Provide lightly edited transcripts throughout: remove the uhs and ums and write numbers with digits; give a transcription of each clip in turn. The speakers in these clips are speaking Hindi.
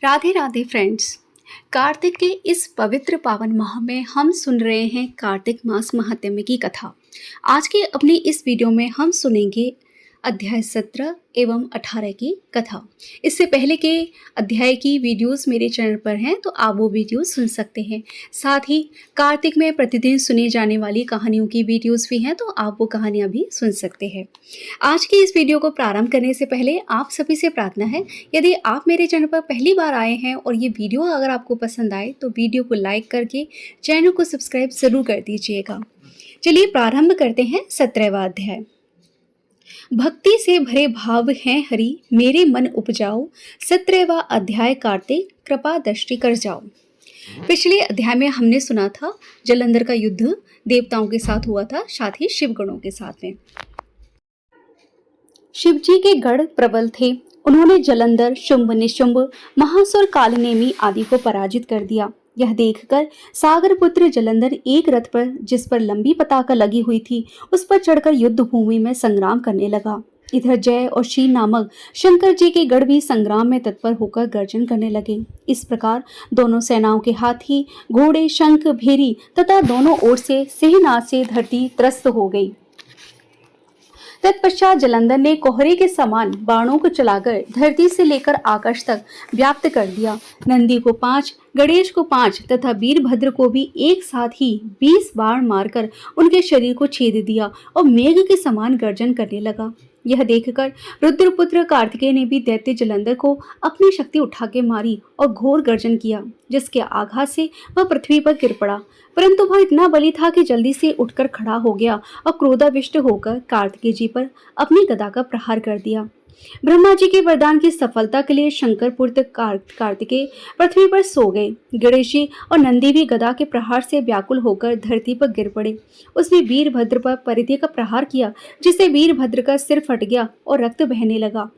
राधे राधे फ्रेंड्स। कार्तिक के इस पवित्र पावन माह में हम सुन रहे हैं कार्तिक मास महात्म्य की कथा। आज के अपनी इस वीडियो में हम सुनेंगे अध्याय 17 एवं 18 की कथा। इससे पहले के अध्याय की वीडियोस मेरे चैनल पर हैं, तो आप वो वीडियोस सुन सकते हैं। साथ ही कार्तिक में प्रतिदिन सुनी जाने वाली कहानियों की वीडियोस भी हैं, तो आप वो कहानियाँ भी सुन सकते हैं। आज की इस वीडियो को प्रारंभ करने से पहले आप सभी से प्रार्थना है, यदि आप मेरे चैनल पर पहली बार आए हैं और ये वीडियो अगर आपको पसंद आए तो वीडियो को लाइक करके चैनल को सब्सक्राइब ज़रूर कर दीजिएगा। चलिए प्रारंभ करते हैं 17वां अध्याय। भक्ति से भरे भाव हैं हरि मेरे मन उपजाओ। 17वां अध्याय कार्तिक कृपा दृष्टि कर जाओ। पिछले अध्याय में हमने सुना था जलंधर का युद्ध देवताओं के साथ हुआ था, साथ ही शिवगणों के साथ में। शिवजी के गढ़ प्रबल थे। उन्होंने जलंधर, शुंभ, निशुंभ, महासुर, कालनेमी आदि को पराजित कर दिया। यह देखकर सागर पुत्र जलंधर एक रथ पर, जिस पर लंबी पताका लगी हुई थी, उस पर चढ़कर युद्ध भूमि में संग्राम करने लगा। इधर जय और शील नामक शंकर जी के गढ़ भी संग्राम में तत्पर होकर गर्जन करने लगे। इस प्रकार दोनों सेनाओं के हाथी, घोड़े, शंख, भेरी तथा दोनों ओर से सिंहनाद से धरती त्रस्त हो गई। तत्पश्चात जलंधर ने कोहरे के समान बाणों को चलाकर धरती से लेकर आकाश तक व्याप्त कर दिया। नंदी को 5, गणेश को 5 तथा वीरभद्र को भी एक साथ ही 20 बाण मारकर उनके शरीर को छेद दिया और मेघ के समान गर्जन करने लगा। यह देखकर रुद्रपुत्र कार्तिकेय ने भी दैत्य जलंधर को अपनी शक्ति उठा के मारी और घोर गर्जन किया, जिसके आघात से वह पृथ्वी पर गिर पड़ा। परंतु वह इतना बली था कि जल्दी से उठकर खड़ा हो गया और क्रोधाविष्ट होकर कार्तिकेय जी पर अपनी गदा का प्रहार कर दिया। ब्रह्मा जी के वरदान की सफलता के लिए शंकर पुत्र कार्तिकेय पृथ्वी पर सो गए। गणेश जी और नंदी भी गदा के प्रहार से व्याकुल होकर धरती पर गिर पड़े। उसने वीरभद्र पर परिधि का प्रहार किया, जिससे वीरभद्र का सिर फट गया और रक्त बहने लगा।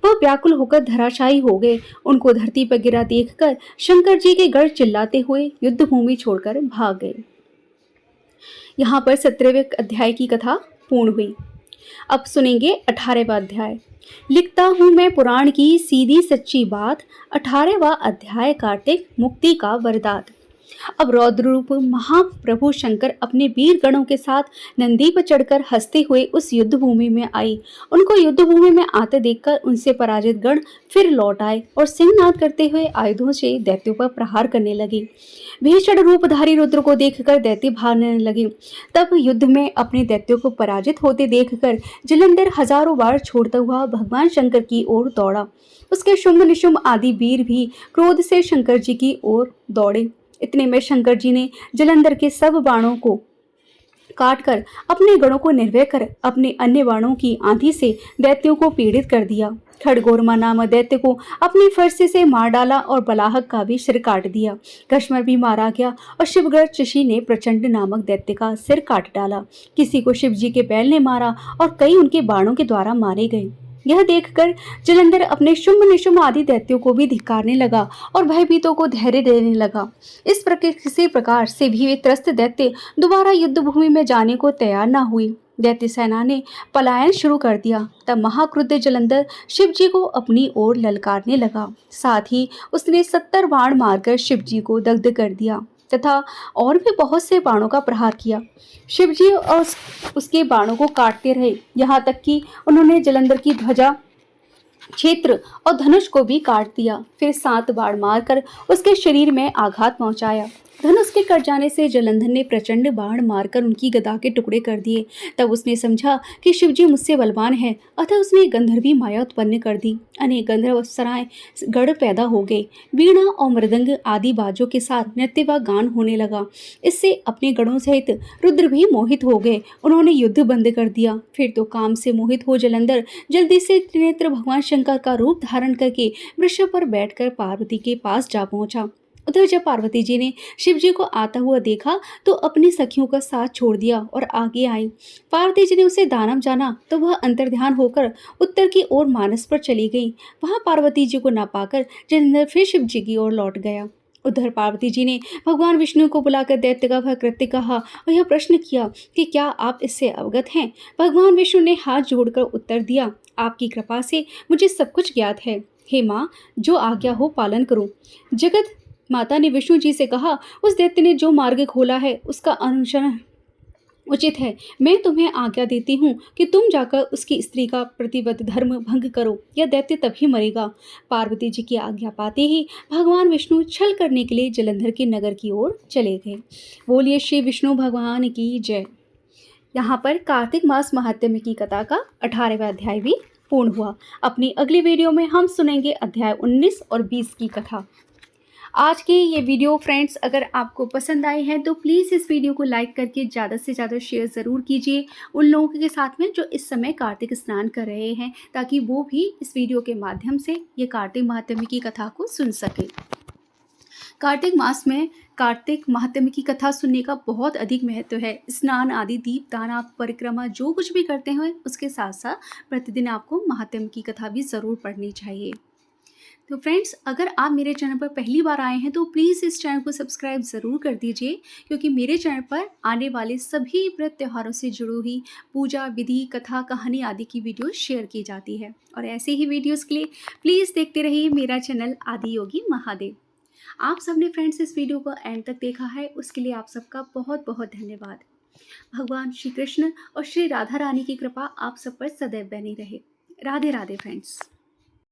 वह व्याकुल होकर धराशायी हो गए। उनको धरती पर गिरा देखकर शंकर जी के गढ़ चिल्लाते हुए युद्ध भूमि छोड़कर भाग गए। यहाँ पर 17वें अध्याय की कथा पूर्ण हुई। अब सुनेंगे 18वां अध्याय। लिखता हूँ मैं पुराण की सीधी सच्ची बात। 18वां अध्याय कार्तिक मुक्ति का वरदान। अब रौद्र रूप महाप्रभु शंकर अपने वीर गणों के साथ नंदी पर चढ़कर हंसते हुए उस युद्ध भूमि में आई। उनको युद्ध भूमि में आते देखकर उनसे पराजित गण फिर लौट आए और सिंहनाद करते हुए आयुधों से दैत्यों पर प्रहार करने लगे। भीषण रूपधारी रुद्र को देखकर दैत्य भागने लगे। तब युद्ध में अपने दैत्यों को पराजित होते देखकर जलंधर हजारों बार छोड़ता हुआ भगवान शंकर की ओर दौड़ा। उसके शुंभ निशुंभ आदि वीर भी क्रोध से शंकर जी की ओर दौड़े। इतने में शंकर जी ने जलंधर के सब बाणों को काटकर अपने गणों को निर्भय कर अपने अन्य बाणों की आंधी से दैत्यों को पीड़ित कर दिया। खड़गोरमा नामक दैत्य को अपनी फरसे से मार डाला और बलाहक का भी सिर काट दिया। घष्मर भी मारा गया और शिवगढ़ चषी ने प्रचंड नामक दैत्य का सिर काट डाला। किसी को शिव जी के बैल ने मारा और कई उनके बाणों के द्वारा मारे गए। यह देखकर जलंधर अपने शुंभ निशुंभ आदि दैत्यों को भी धिक्कारने लगा और भयभीतों को धैर्य देने लगा। इस किसी प्रकार से भी वे त्रस्त दैत्य दोबारा युद्ध भूमि में जाने को तैयार न हुई। दैत्य सेना ने पलायन शुरू कर दिया। तब महाक्रुद्ध जलंधर शिव जी को अपनी ओर ललकारने लगा। साथ ही उसने 70 बाण मारकर शिव जी को दग्ध कर दिया तथा और भी बहुत से बाणों का प्रहार किया। शिवजी और उसके बाणों को काटते रहे, यहाँ तक कि उन्होंने जलंधर की ध्वजा, क्षेत्र और धनुष को भी काट दिया। फिर 7 बाण मारकर उसके शरीर में आघात पहुंचाया। धनुष के कट जाने से जलंधर ने प्रचंड बाण मारकर उनकी गदा के टुकड़े कर दिए। तब उसने समझा कि शिवजी मुझसे बलवान है, अतः उसने गंधर्वी माया उत्पन्न कर दी। अनेक गंधर्व अप्सराएं गढ़ पैदा हो गए। वीणा और मृदंग आदि बाजों के साथ नृत्य व गान होने लगा। इससे अपने गणों सहित रुद्र भी मोहित हो गए। उन्होंने युद्ध बंद कर दिया। फिर तो काम से मोहित हो जलंधर जल्दी से त्रिनेत्र भगवान शंकर का रूप धारण करके वृषभ पर बैठकर पार्वती के पास जा पहुंचा। उधर जब पार्वती जी ने शिव जी को आता हुआ देखा तो अपनी सखियों का साथ छोड़ दिया और आगे आई। पार्वती जी ने उसे दानव जाना तो वह अंतर्ध्यान होकर उत्तर की ओर मानस पर चली गई। वहां पार्वती जी को न पाकर जलंधर फिर शिव जी की ओर लौट गया। उधर पार्वती जी ने भगवान विष्णु को बुलाकर दैत्य का वह कृत्य कहा और यह प्रश्न किया कि क्या आप इससे अवगत हैं। भगवान विष्णु ने हाथ जोड़कर उत्तर दिया, आपकी कृपा से मुझे सब कुछ ज्ञात है। हे माँ, जो आज्ञा हो पालन करो। जगत माता ने विष्णु जी से कहा, उस दैत्य ने जो मार्ग खोला है उसका अनुसरण उचित है। मैं तुम्हें आज्ञा देती हूँ कि तुम जाकर उसकी स्त्री का प्रतिबद्ध धर्म भंग करो, यह दैत्य तभी मरेगा। पार्वती जी की आज्ञा पाते ही भगवान विष्णु छल करने के लिए जलंधर के नगर की ओर चले गए। बोलिए श्री विष्णु भगवान की जय। यहाँ पर कार्तिक मास महात्म्य की कथा का 18वां अध्याय भी पूर्ण हुआ। अपनी अगली वीडियो में हम सुनेंगे अध्याय 19 और 20 की कथा। आज की ये वीडियो फ्रेंड्स अगर आपको पसंद आई है तो प्लीज़ इस वीडियो को लाइक करके ज़्यादा से ज़्यादा शेयर ज़रूर कीजिए उन लोगों के साथ में जो इस समय कार्तिक स्नान कर रहे हैं, ताकि वो भी इस वीडियो के माध्यम से ये कार्तिक महात्म्य की कथा को सुन सके। कार्तिक मास में कार्तिक महात्म्य की कथा सुनने का बहुत अधिक महत्व है। स्नान आदि, दीपदान, आप परिक्रमा जो कुछ भी करते हैं उसके साथ साथ प्रतिदिन आपको महात्म्य की कथा भी ज़रूर पढ़नी चाहिए। तो फ्रेंड्स, अगर आप मेरे चैनल पर पहली बार आए हैं तो प्लीज़ इस चैनल को सब्सक्राइब ज़रूर कर दीजिए, क्योंकि मेरे चैनल पर आने वाले सभी व्रत त्योहारों से जुड़ी हुई पूजा विधि, कथा, कहानी आदि की वीडियो शेयर की जाती है। और ऐसे ही वीडियोस के लिए प्लीज़ देखते रहिए मेरा चैनल आदि योगी महादेव। आप सबने फ्रेंड्स इस वीडियो को एंड तक देखा है, उसके लिए आप सबका बहुत बहुत धन्यवाद। भगवान श्री कृष्ण और श्री राधा रानी की कृपा आप सब पर सदैव बनी रहे। राधे राधे फ्रेंड्स।